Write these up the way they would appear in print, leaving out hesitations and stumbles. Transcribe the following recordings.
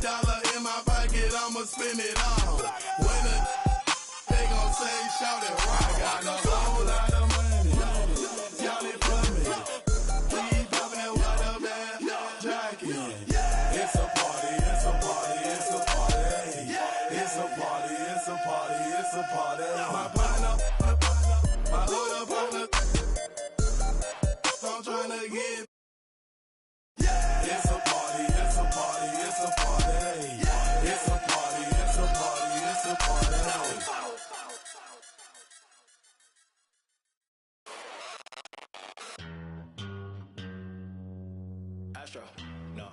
dollar in my pocket, I'ma spend it all. When they gon' say, shout it, rock. I got a whole lot of money. Y'all it for me. Keep popping that water bag jacket. It's a party, it's a party, it's a party. It's a party, it's a party, it's a party. My partner, my other partner, I'm trying to get. It's a party, it's a party, it's a party. It's a party, it's a party, it's a party. Astro, no.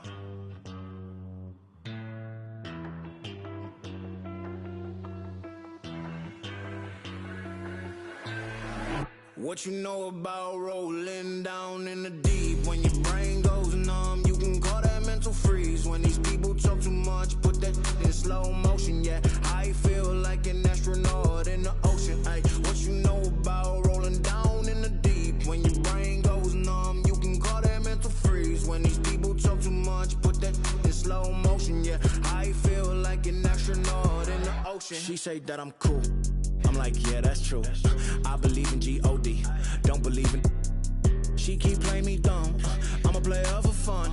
What you know about rolling down in the deep? When your brain goes numb, you can call that mental freeze. When these people talk too much, put that in slow motion. Yeah, I feel like an astronaut in the ocean. Ay, what you know about rolling down in the deep? When your brain goes numb, you can call that mental freeze. When these people talk too much, put that in slow motion. Yeah, I feel like an astronaut in the ocean. She say that I'm cool. I'm like, yeah, that's true. I believe in G-O-D, don't believe in. She keep playing me dumb. I'm a player for fun.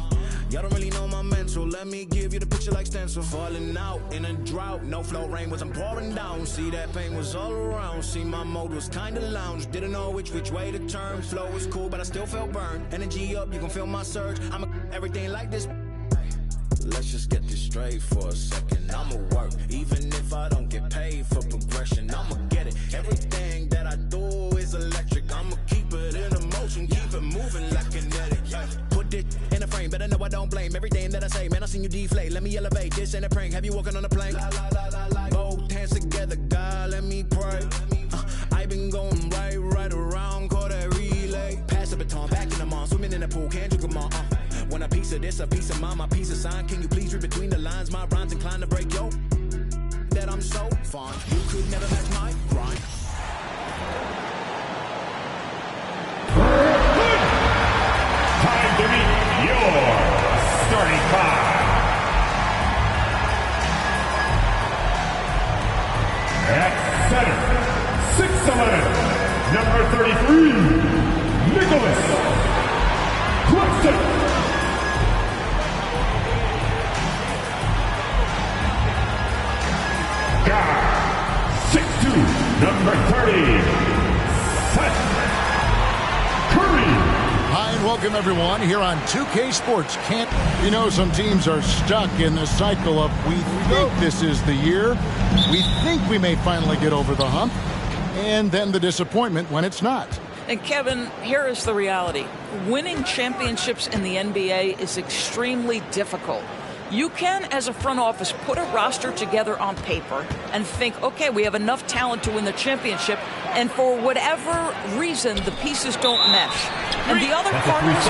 Y'all don't really know my mental. Let me give you the picture like stencil. Falling out in a drought. No flow, rain wasn't pouring down. See, that pain was all around. See, my mode was kinda lounge. Didn't know which way to turn. Flow was cool, but I still felt burned. Energy up, you can feel my surge. I'm everything like this. Let's just get this straight for a second. I'ma work, even if I don't get paid for progression. I'ma get it. Everything that I do is electric. I'ma keep it in motion, keep it moving like kinetic. Put it in a frame, better know I don't blame everything that I say. Man, I seen you deflate. Let me elevate. This ain't a prank. Have you walking on a plank? Both hands together, God, let me pray. I been going right around, call that relay. Pass the baton, back in the mall, swimming in the pool, can't drink them all. Want a piece of this, a piece of mine, my piece of sign. Can you please read between the lines? My rhymes inclined to break yo. That I'm so fine. You could never match my grind. Time to meet your starting five. At center, 6'11", number 33, Nicholas Claxton. Guard, 6'2", number 30, Seth Curry. Hi and welcome everyone here on 2K Sports. You know, some teams are stuck in the cycle of we think this is the year, we think we may finally get over the hump, and then the disappointment when it's not. And Kevin, here is the reality. Winning championships in the NBA is extremely difficult. You can, as a front office, put a roster together on paper and think, okay, we have enough talent to win the championship, and for whatever reason, the pieces don't mesh. And the other part is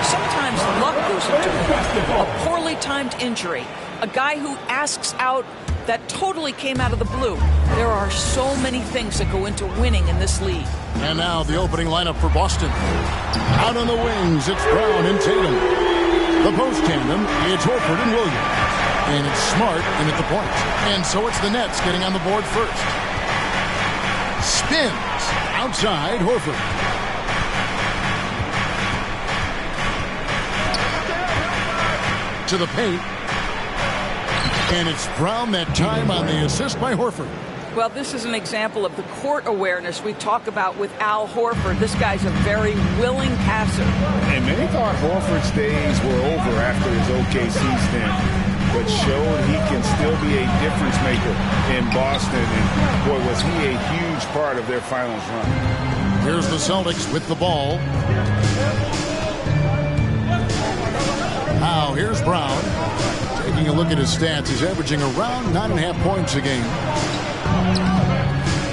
sometimes luck goes into it. A poorly timed injury, a guy who asks out that totally came out of the blue. There are so many things that go into winning in this league. And now the opening lineup for Boston. Out on the wings, it's Brown and Tatum. The post tandem, it's Horford and Williams. And it's Smart in at the point. And so it's the Nets getting on the board first. Spins outside Horford. To the paint. And it's Brown that time on the assist by Horford. Well, this is an example of the court awareness we talk about with Al Horford. This guy's a very willing passer. And many thought Horford's days were over after his OKC stint, but showed he can still be a difference maker in Boston. And boy, was he a huge part of their finals run. Here's the Celtics with the ball. Now, here's Brown. Taking a look at his stats, he's averaging around 9.5 points a game.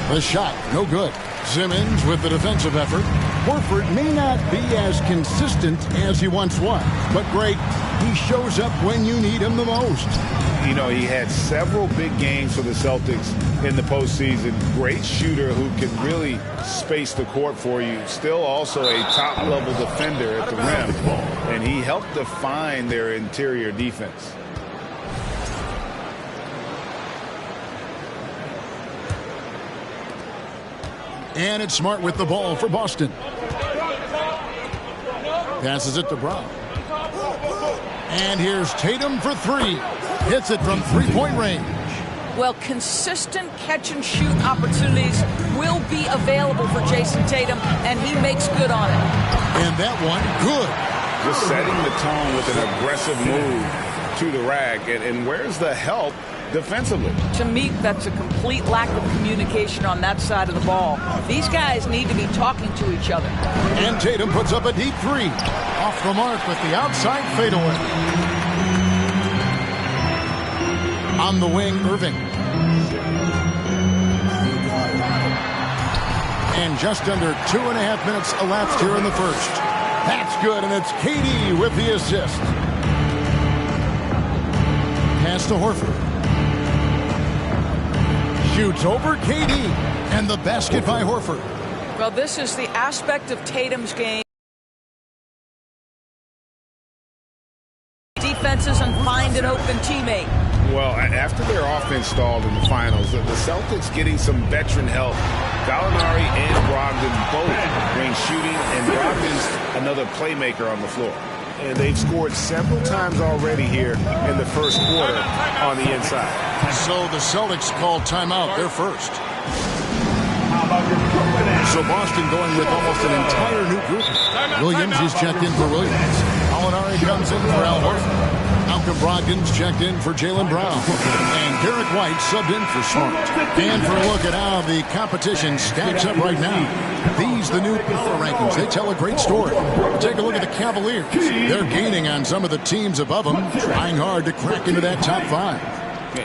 The shot, no good. Simmons with the defensive effort. Horford may not be as consistent as he once was, but great. He shows up when you need him the most. You know, he had several big games for the Celtics in the postseason. Great shooter who can really space the court for you. Still also a top-level defender at the rim. And he helped define their interior defense. And it's Smart with the ball for Boston. Passes it to Brown. And here's Tatum for three. Hits it from three-point range. Well, consistent catch-and-shoot opportunities will be available for Jason Tatum, and he makes good on it. And that one, good. Just setting the tone with an aggressive move to the rack. And where's the help defensively? To me, that's a complete lack of communication on that side of the ball. These guys need to be talking to each other. And Tatum puts up a deep three. Off the mark with the outside fadeaway. On the wing, Irving. And just under 2.5 minutes elapsed here in the first. That's good, and it's KD with the assist. Pass to Horford. Shoots over KD, and the basket by Horford. Well, this is the aspect of Tatum's game. Defenses and find an open teammate. Well, after their offense stalled in the finals, the Celtics getting some veteran help. Gallinari and Brogdon both bring shooting, and Brogdon's another playmaker on the floor. And they've scored several times already here in the first quarter on the inside. So the Celtics called timeout. They're first. So Boston going with almost an entire new group. Williams is checked in for Williams. Gallinari comes in for Al Horford. Malcolm Brogdon's checked in for Jaylen Brown. And Derek White subbed in for Smart. And for a look at how the competition stacks up right now. These, the new power rankings, they tell a great story. Take a look at the Cavaliers. They're gaining on some of the teams above them, trying hard to crack into that top five.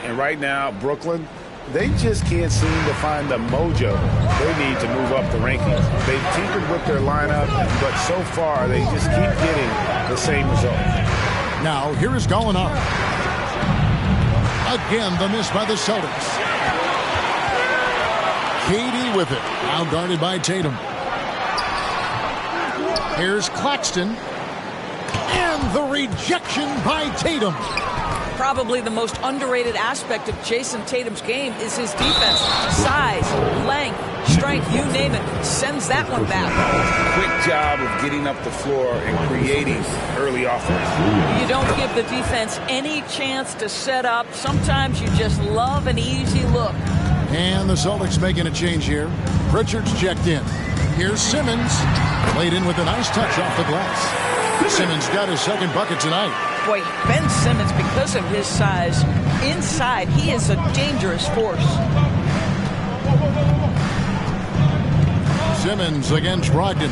And right now, Brooklyn, they just can't seem to find the mojo they need to move up the rankings. They've tinkered with their lineup, but so far they just keep getting the same result. Now, here is Gallinari. Again, the miss by the Celtics. KD with it. Now guarded by Tatum. Here's Claxton. And the rejection by Tatum. Probably the most underrated aspect of Jason Tatum's game is his defense. Size, length, strength, you name it, sends that one back. Quick job of getting up the floor and creating early offense. You don't give the defense any chance to set up. Sometimes you just love an easy look. And the Celtics making a change here. Pritchard's checked in. Here's Simmons. Laid in with a nice touch off the glass. Simmons got his second bucket tonight. Boy, Ben Simmons, because of his size, inside, he is a dangerous force. Simmons against Brogdon.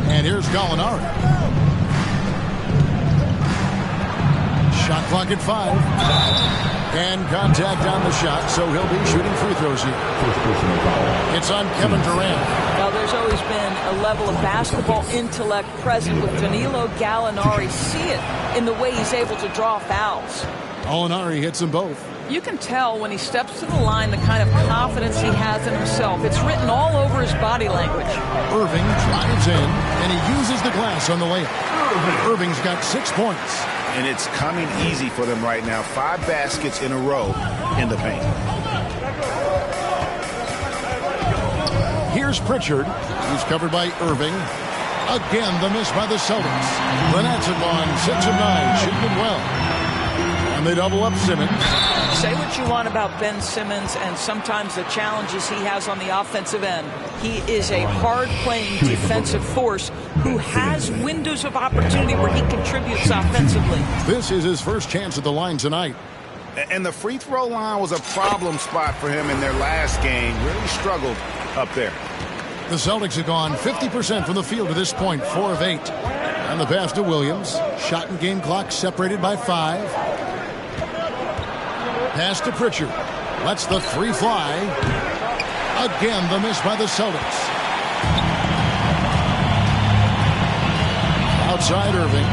And here's Gallinari. Shot clock at 5. And contact on the shot, so he'll be shooting free throws here. It's on Kevin Durant. Now, there's always been a level of basketball intellect present with Danilo Gallinari. See it in the way he's able to draw fouls. Gallinari hits them both. You can tell when he steps to the line the kind of confidence he has in himself. It's written all over his body language. Irving drives in, and he uses the glass on the layup. Irving's got 6 points. And it's coming easy for them right now. 5 baskets in a row in the paint. Here's Pritchard. He's covered by Irving. Again, the miss by the Celtics. The Nets have gone 6 of 9, shooting it well. And they double up Simmons. Say what you want about Ben Simmons and sometimes the challenges he has on the offensive end. He is a hard-playing defensive force who has windows of opportunity where he contributes offensively. This is his first chance at the line tonight. And the free throw line was a problem spot for him in their last game. Really struggled up there. The Celtics have gone 50% from the field to this point, 4 of 8. And the pass to Williams. Shot and game clock separated by 5. Pass to Pritchard. Lets the 3 fly. Again, the miss by the Celtics. Outside Irving.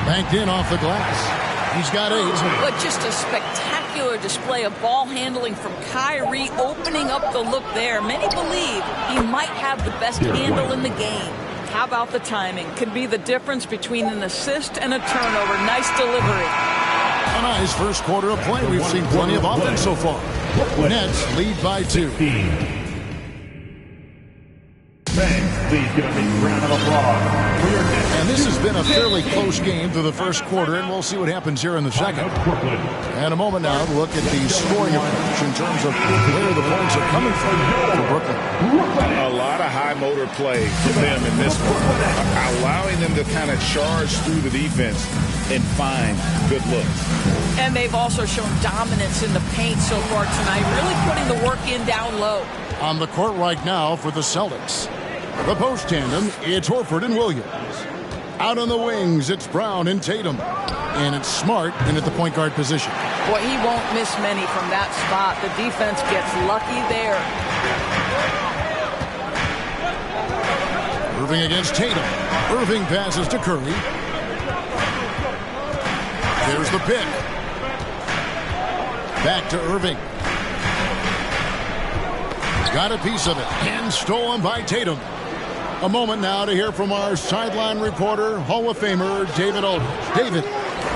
Banked in off the glass. He's got 8. But just a spectacular display of ball handling from Kyrie, opening up the look there. Many believe he might have the best handle in the game. How about the timing? Could be the difference between an assist and a turnover. Nice delivery. A nice first quarter of play. We've seen plenty of offense so far. Nets lead by 2. Please give a big round of applause for your Nets. And this has been a fairly close game through the first quarter, and we'll see what happens here in the second. And a moment now to look at the scoring approach in terms of where the points are coming from for Brooklyn. A lot of high motor play for them in this one, allowing them to kind of charge through the defense and find good looks. And they've also shown dominance in the paint so far tonight, really putting the work in down low. On the court right now for the Celtics. The post tandem, it's Horford and Williams. Out on the wings, it's Brown and Tatum. And it's Smart in at the point guard position. Boy, he won't miss many from that spot. The defense gets lucky there. Irving against Tatum. Irving passes to Curry. There's the pick. Back to Irving. Got a piece of it. And stolen by Tatum. A moment now to hear from our sideline reporter, Hall of Famer David Aldridge. David.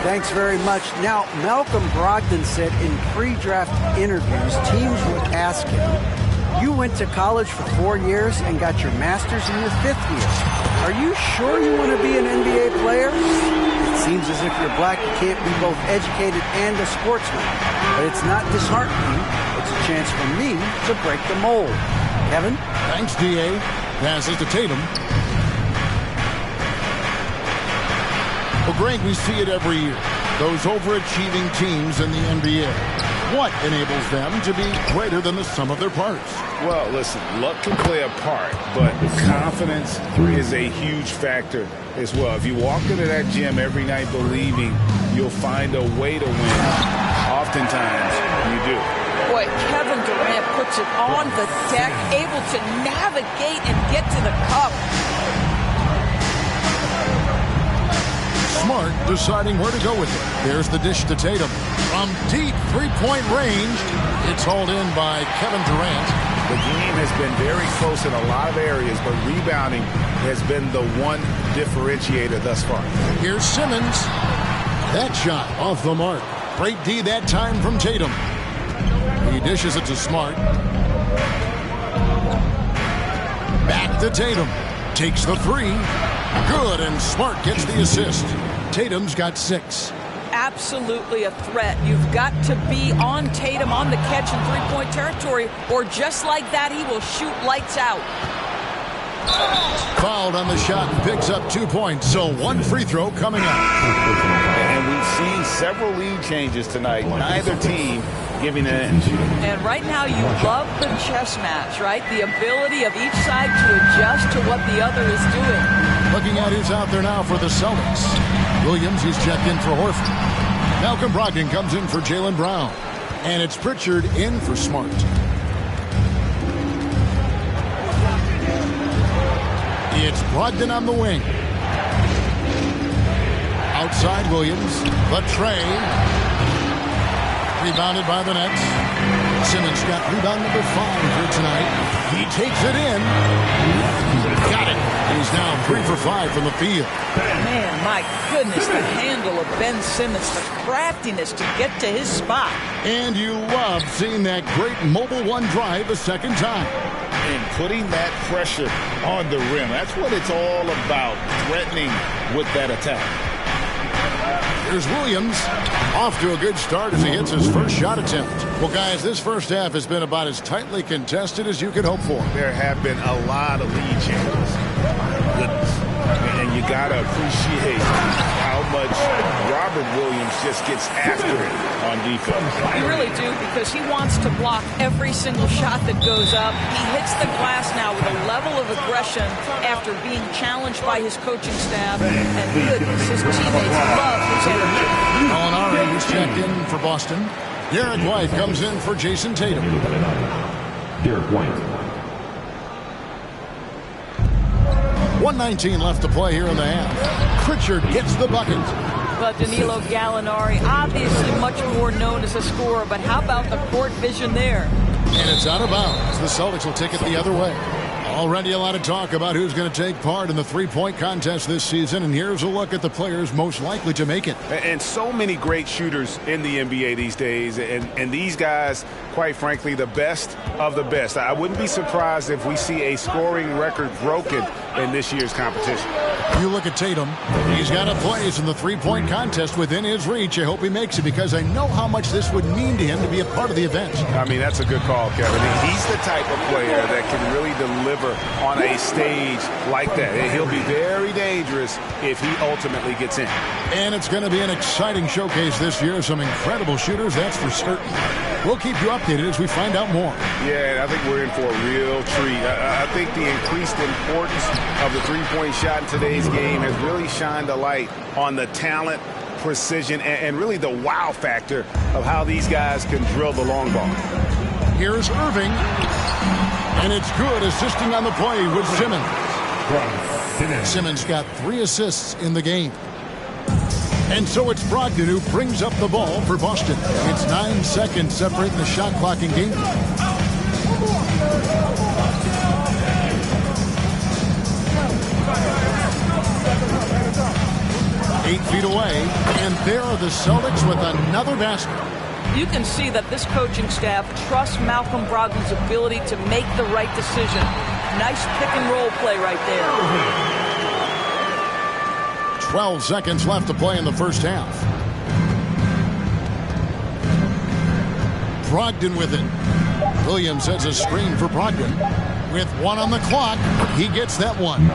Thanks very much. Now, Malcolm Brogdon said in pre-draft interviews, teams would ask him, you went to college for 4 years and got your master's in your 5th year. Are you sure you want to be an NBA player? It seems as if you're black, you can't be both educated and a sportsman. But it's not disheartening. It's a chance for me to break the mold. Kevin? Thanks, D.A. Passes to Tatum. Well, Greg, we see it every year. Those overachieving teams in the NBA. What enables them to be greater than the sum of their parts? Well, listen, luck can play a part, but confidence is a huge factor as well. If you walk into that gym every night believing you'll find a way to win, oftentimes you do. Boy, Kevin Durant puts it on the deck, able to navigate and get to the cup. Smart deciding where to go with it. There's the dish to Tatum. From deep three-point range, it's hauled in by Kevin Durant. The game has been very close in a lot of areas, but rebounding has been the one differentiator thus far. Here's Simmons. That shot off the mark. Great D that time from Tatum. He dishes it to Smart. Back to Tatum. Takes the three. Good, and Smart gets the assist. Tatum's got 6. Absolutely a threat. You've got to be on Tatum on the catch in three-point territory, or just like that, he will shoot lights out. Fouled on the shot and picks up 2 points, so 1 free throw coming up. And we've seen several lead changes tonight. Neither team giving an inch. And right now you love the chess match, right? The ability of each side to adjust to what the other is doing. Looking at who's out there now for the Celtics. Williams, he's checked in for Horford. Malcolm Brogdon comes in for Jaylen Brown. And it's Pritchard in for Smart. It's Brogdon on the wing. Outside Williams. The tray. Rebounded by the Nets. Simmons got rebound number 5 here tonight. He takes it in. Got it. He's now 3 for 5 from the field. Man, my goodness, the handle of Ben Simmons, the craftiness to get to his spot. And you love seeing that great mobile one drive a second time. And putting that pressure on the rim. That's what it's all about, threatening with that attack. Here's Williams. Off to a good start as he hits his first shot attempt. Well, guys, this first half has been about as tightly contested as you could hope for. There have been a lot of lead changes. Goodness. And you got to appreciate how much Robert Williams just gets after it on defense. You really do, because he wants to block every single shot that goes up. He hits the glass now with a level of aggression after being challenged by his coaching staff. And goodness, his teammates love his energy. Molinari is checked in for Boston. Derek White comes in for Jason Tatum. Derek White. 1:19 left to play here in the half. Pritchard gets the bucket. But Danilo Gallinari, obviously much more known as a scorer, but how about the court vision there? And it's out of bounds. The Celtics will take it the other way. Already a lot of talk about who's going to take part in the three-point contest this season, and here's a look at the players most likely to make it. And so many great shooters in the NBA these days, and these guys, quite frankly, the best of the best. I wouldn't be surprised if we see a scoring record broken in this year's competition. You look at Tatum. He's got a place in the three-point contest within his reach. I hope he makes it because I know how much this would mean to him to be a part of the event. I mean, that's a good call, Kevin. He's the type of player that can really deliver on a stage like that. He'll be very dangerous if he ultimately gets in. And it's going to be an exciting showcase this year. Some incredible shooters, that's for certain. We'll keep you updated as we find out more. Yeah, I think we're in for a real treat. I think the increased importance of the three-point shot in today's game has really shined a light on the talent, precision, and really the wow factor of how these guys can drill the long ball. Here's Irving. And it's good, assisting on the play with Simmons. Simmons got 3 assists in the game. And so it's Brogdon who brings up the ball for Boston. It's 9 seconds separating the shot clock in game. Eight feet away, and there are the Celtics with another basket. You can see that this coaching staff trusts Malcolm Brogdon's ability to make the right decision. Nice pick-and-roll play right there. 12 seconds left to play in the first half. Brogdon with it. Williams sets a screen for Brogdon. With 1 on the clock, he gets that one.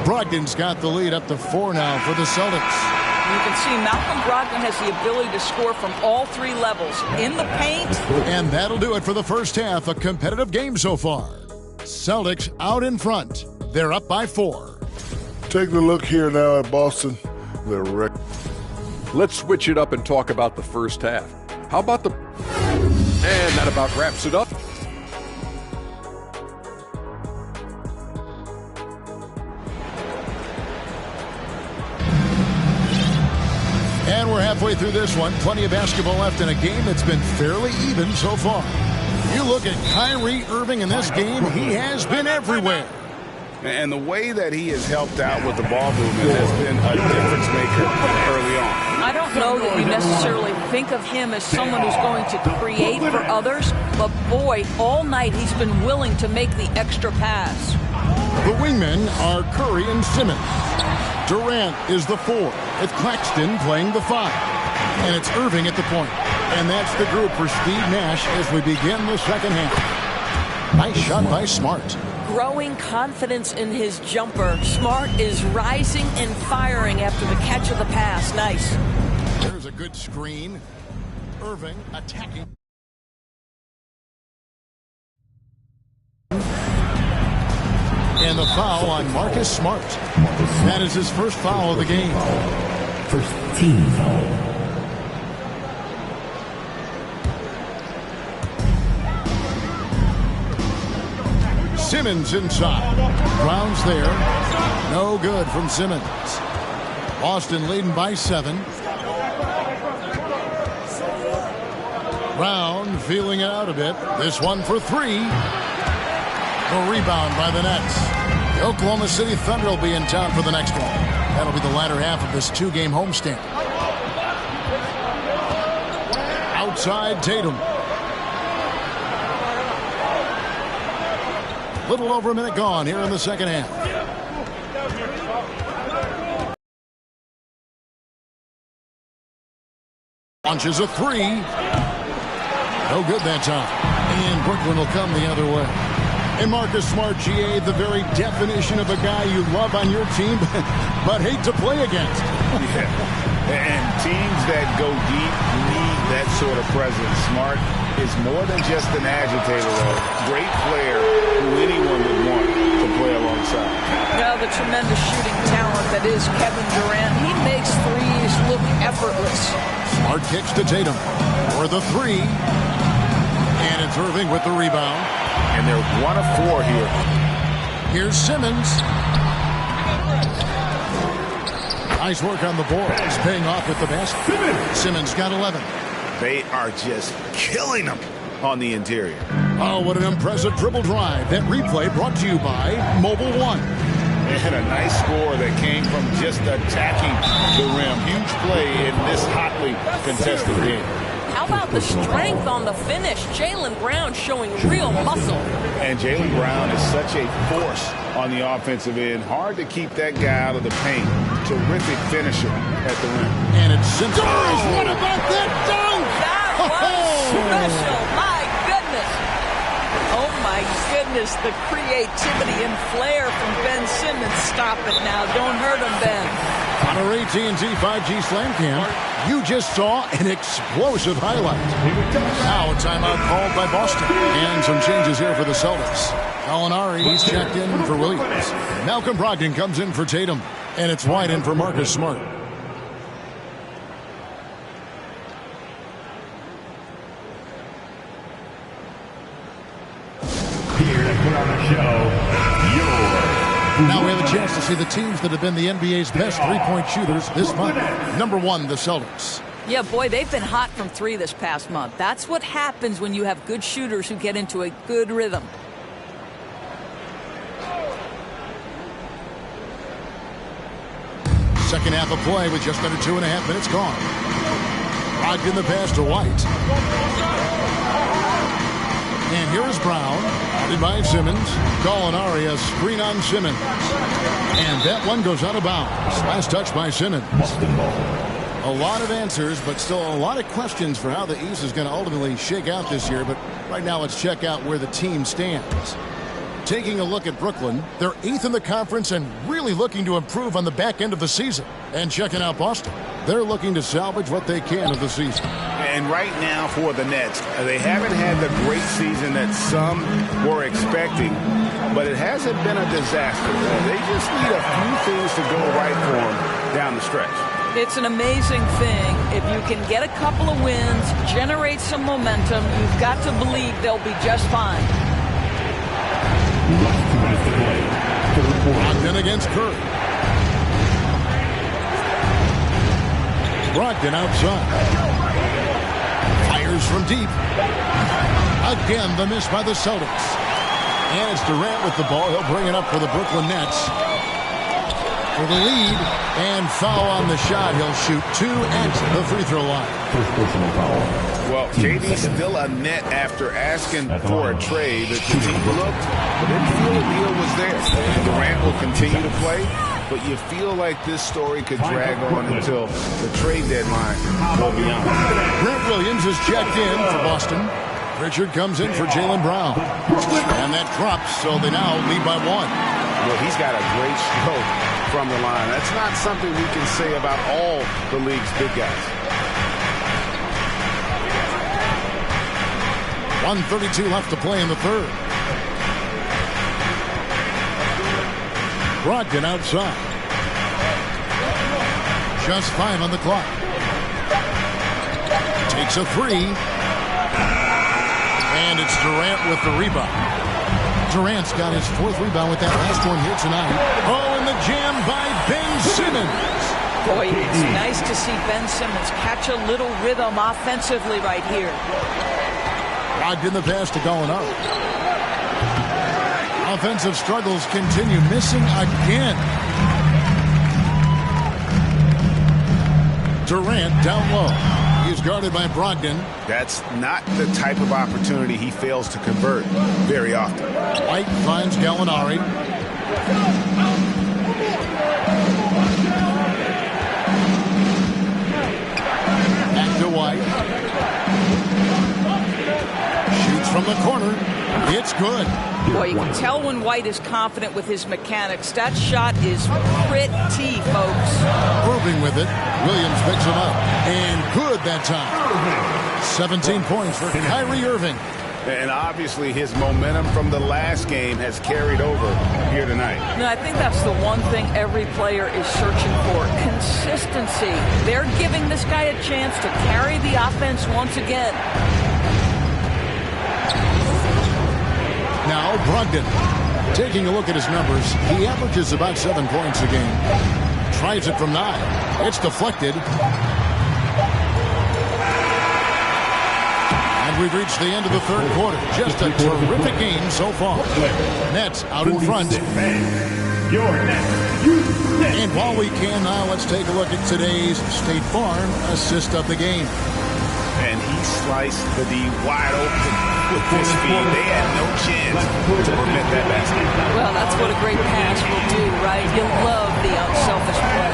Brogdon's got the lead up to 4 now for the Celtics. You can see Malcolm Brogdon has the ability to score from all 3 levels. In the paint. And that'll do it for the first half. A competitive game so far. Celtics out in front. They're up by 4. Taking a look here now at Boston. They're wrecked. Let's switch it up and talk about the first half. How about the... And that about wraps it up. And we're halfway through this one. Plenty of basketball left in a game that's been fairly even so far. You look at Kyrie Irving in this game, he has been everywhere. And the way that he has helped out with the ball movement has been a difference maker early on. I don't know that you necessarily think of him as someone who's going to create for others, but boy, all night he's been willing to make the extra pass. The wingmen are Curry and Simmons. Durant is the 4, with Claxton playing the 5. And it's Irving at the point. And that's the group for Steve Nash as we begin the second half. Nice shot by Smart. Growing confidence in his jumper. Smart is rising and firing after the catch of the pass. Nice. There's a good screen. Irving attacking. And the foul on Marcus Smart. That is his first foul of the game. First team foul. Simmons inside. Brown's there. No good from Simmons. Boston leading by 7. Brown feeling it out a bit. This one for 3. The rebound by the Nets. The Oklahoma City Thunder will be in town for the next one. That'll be the latter half of this 2-game homestand. Outside Tatum. Little over a minute gone here in the second half. Launches a 3. No good that time. And Brooklyn will come the other way. And Marcus Smart, GA, the very definition of a guy you love on your team, but hate to play against. Yeah. And teams that go deep need that sort of presence. Smart is more than just an agitator, though. Great player who anyone would want to play alongside. Now the tremendous shooting talent that is Kevin Durant. He makes threes look effortless. Smart kicks to Tatum for the 3. And it's Irving with the rebound. And they're 1 of 4 here. Here's Simmons. Nice work on the boards, paying off with the basket. Simmons got 11. They are just killing them on the interior. Oh, what an impressive dribble drive. That replay brought to you by Mobile One. And a nice score that came from just attacking the rim. Huge play in this hotly contested game. How about the strength on the finish? Jaylen Brown showing real muscle. And Jaylen Brown is such a force on the offensive end. Hard to keep that guy out of the paint. Terrific finisher at the rim. And it's Simpson. What about that dunk? That was special. My goodness. Oh, my goodness. The creativity and flair from Ben Simmons. Stop it now. Don't hurt him, Ben. On our AT&T 5G Slam Cam, you just saw an explosive highlight. Now a timeout called by Boston. And some changes here for the Celtics. Gallinari, he's checked in for Williams. Malcolm Brogdon comes in for Tatum. And it's White in for Marcus Smart. Here to put on the show, now we have a chance to see the teams that have been the NBA's best three-point shooters this month. Number 1, the Celtics. Yeah, boy, they've been hot from 3 this past month. That's what happens when you have good shooters who get into a good rhythm. Second half of play with just under 2.5 minutes gone. Brogdon the pass to White. And here is Brown, guarded by Simmons. Gallinari, a screen on Simmons. And that one goes out of bounds. Last touch by Simmons. A lot of answers, but still a lot of questions for how the East is going to ultimately shake out this year. But right now, let's check out where the team stands. Taking a look at Brooklyn, they're 8th in the conference and really looking to improve on the back end of the season. And checking out Boston, they're looking to salvage what they can of the season. And right now for the Nets, they haven't had the great season that some were expecting, but it hasn't been a disaster. They just need a few things to go right for them down the stretch. It's an amazing thing. If you can get a couple of wins, generate some momentum, you've got to believe they'll be just fine. Brogdon against Curry. Brogdon outside. Fires from deep. Again, the miss by the Celtics. And it's Durant with the ball. He'll bring it up for the Brooklyn Nets. For the lead. And foul on the shot. He'll shoot 2 at the free throw line. First personal foul. Well, JD's still a net after asking for a trade. The team looked, but didn't feel the deal was there. Durant will continue to play, but you feel like this story could drag on until the trade deadline will be on. Grant Williams is checked in for Boston. Richard comes in for Jaylen Brown. And that drops, so they now lead by 1. Well, he's got a great stroke from the line. That's not something we can say about all the league's big guys. 1:32 left to play in the third. Brogdon outside. Just 5 on the clock. Takes a 3. And it's Durant with the rebound. Durant's got his 4th rebound with that last one here tonight. Oh, and the jam by Ben Simmons. Boy, it's nice to see Ben Simmons catch a little rhythm offensively right here. Brogdon the pass to Gallinari. Offensive struggles continue. Missing again. Durant down low. He's guarded by Brogdon. That's not the type of opportunity he fails to convert very often. White finds Gallinari. Back to White. Shoots from the corner. It's good. Boy, you can tell when White is confident with his mechanics. That shot is pretty, folks. Proving with it. Williams picks him up. And good that time. 17 points for Kyrie Irving. And obviously his momentum from the last game has carried over here tonight. No, I think that's the one thing every player is searching for. Consistency. They're giving this guy a chance to carry the offense once again. Now Brogdon. Taking a look at his numbers, he averages about 7 points a game. Tries it from 9. It's deflected. And We've reached the end of the third quarter. Just a terrific game so far. Nets out in front. Your Nets. And while we can now, let's take a look at today's State Farm assist of the game. And he sliced the D wide open with his feet. They had no chance to prevent that basket. Well, that's what a great pass will do, right? You'll love the unselfish play.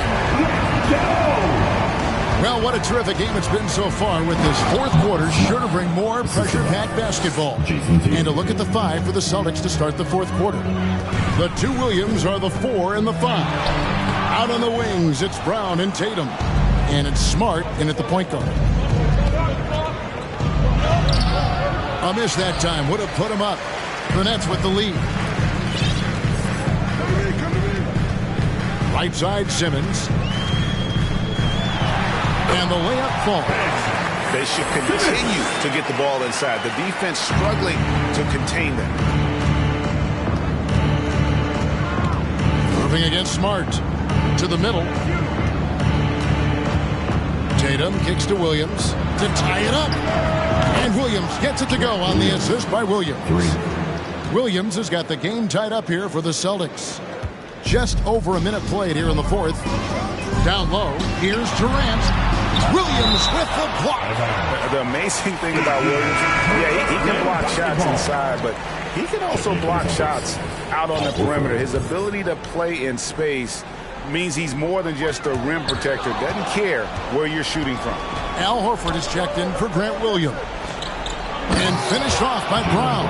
Well, what a terrific game it's been so far, with this fourth quarter sure to bring more pressure-packed basketball. And a look at the 5 for the Celtics to start the fourth quarter. The 2 Williams are the 4 and the 5. Out on the wings, it's Brown and Tatum. And it's Smart in at the point guard. A miss that time would have put him up. The Nets with the lead. Right side, Simmons. And the layup falls. They should continue to get the ball inside. The defense struggling to contain them. Moving against Smart. To the middle. Tatum kicks to Williams to tie it up. And Williams gets it to go on the assist by Williams. Williams has got the game tied up here for the Celtics. Just over a minute played here in the fourth. Down low, here's Durant. Williams with the block. The amazing thing about Williams, he can block shots inside, but he can also block shots out on the perimeter. His ability to play in space means he's more than just a rim protector. Doesn't care where you're shooting from. Al Horford is checked in for Grant Williams. And finished off by Brown.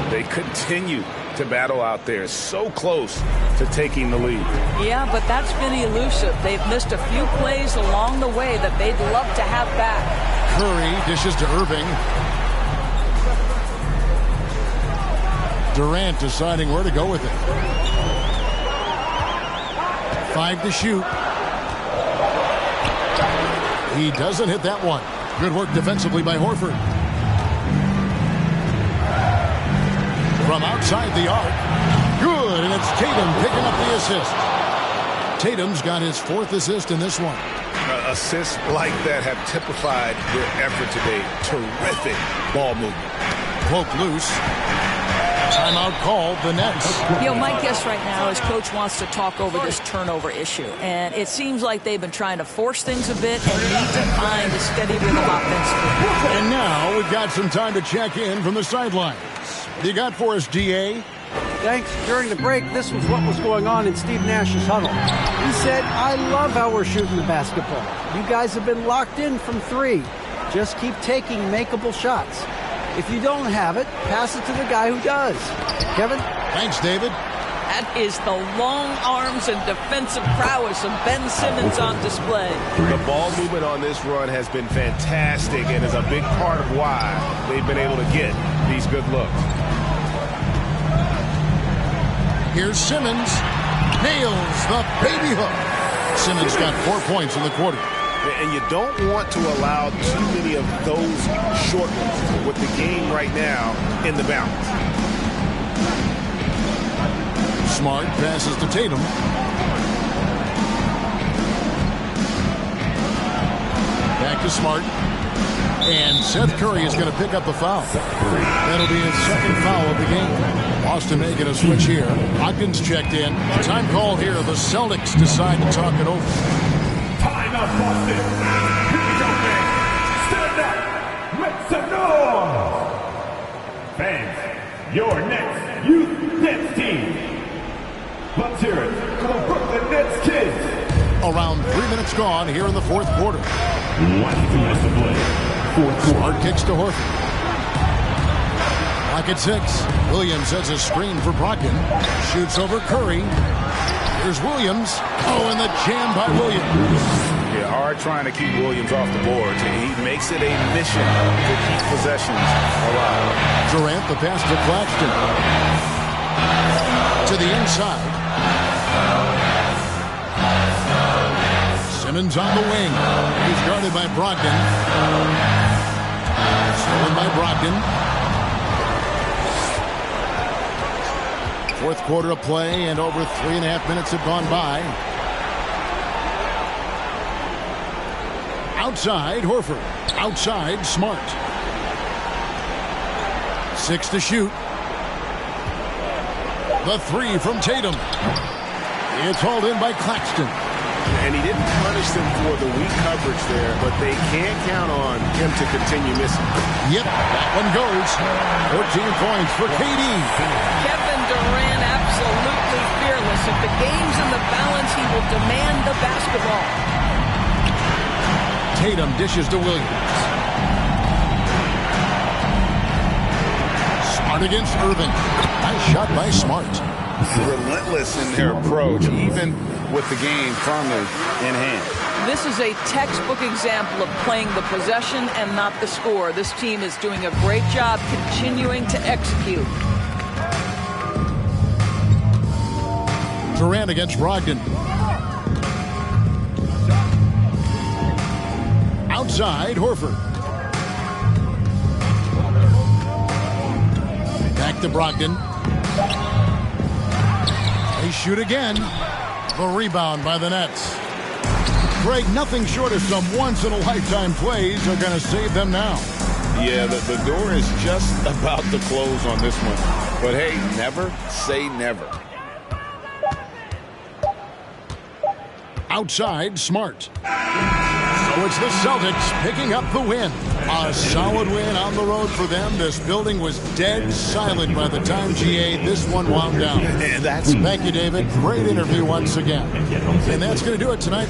They continue to battle out there, so close to taking the lead. Yeah, but that's been elusive. They've missed a few plays along the way that they'd love to have back. Curry dishes to Irving. Durant deciding where to go with it. 5 to shoot. He doesn't hit that one. Good work defensively by Horford. From outside the arc. Good, and it's Tatum picking up the assist. Tatum's got his 4th assist in this one. Assists like that have typified their effort today. Terrific ball movement. Cloak loose. Timeout called, the Nets. You know, my guess right now is Coach wants to talk over this turnover issue. And it seems like they've been trying to force things a bit and need to find a steady rhythm offensively. And now we've got some time to check in from the sidelines. You got for us, D.A.? Thanks. During the break, this was what was going on in Steve Nash's huddle. He said, I love how we're shooting the basketball. You guys have been locked in from 3. Just keep taking makeable shots. If you don't have it, pass it to the guy who does. Kevin? Thanks, David. That is the long arms and defensive prowess of Ben Simmons on display. The ball movement on this run has been fantastic and is a big part of why they've been able to get these good looks. Here's Simmons. Nails the baby hook. Simmons got 4 points in the quarter. And you don't want to allow too many of those short ones with the game right now in the balance. Smart passes to Tatum. Back to Smart. And Seth Curry is going to pick up the foul. That'll be his 2nd foul of the game. Boston making a switch here. Hopkins checked in. Time call here. The Celtics decide to talk it over. Time out, Boston. Here we go, fans. Stand up. Make some noise. Fans, your next youth Nets team. Let's hear it for the Brooklyn Nets kids. Around 3 minutes gone here in the fourth quarter. Washington has to play. Smart kicks to Horford. Clock at 6. Williams sets a screen for Brogdon. Shoots over Curry. Here's Williams. Oh, and the jam by Williams. Yeah, hard trying to keep Williams off the board. He makes it a mission to keep possessions alive. Durant, the pass to Claxton. To the inside. Simmons on the wing. He's guarded by Brogdon. Stolen by Brogdon. Fourth quarter of play, and over 3.5 minutes have gone by. Outside, Horford. Outside, Smart. 6 to shoot. The 3 from Tatum. It's hauled in by Claxton. And he didn't punish them for the weak coverage there, but they can't count on him to continue missing. Yep, that one goes. 14 points for KD. Kevin Durant absolutely fearless. If the game's in the balance, he will demand the basketball. Tatum dishes to Williams. Smart against Irving. Nice shot by Smart. Relentless in their approach, even with the game firmly in hand. This is a textbook example of playing the possession and not the score. This team is doing a great job continuing to execute. Durant against Brogdon. Outside, Horford. Back to Brogdon. They shoot again. The rebound by the Nets. Greg, nothing short of some once-in-a-lifetime plays are going to save them now. Yeah, the door is just about to close on this one. But hey, never say never. Outside, Smart. So it's the Celtics picking up the win. A solid win on the road for them. This building was dead silent by the time, GA, this one wound down. Thank you, David. Great interview once again. And that's going to do it tonight.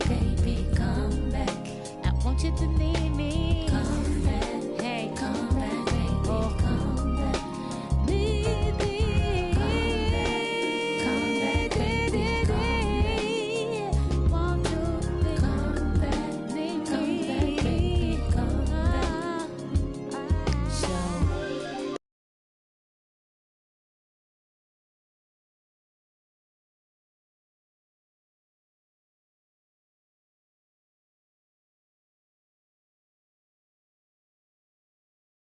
Baby, come back. I want you to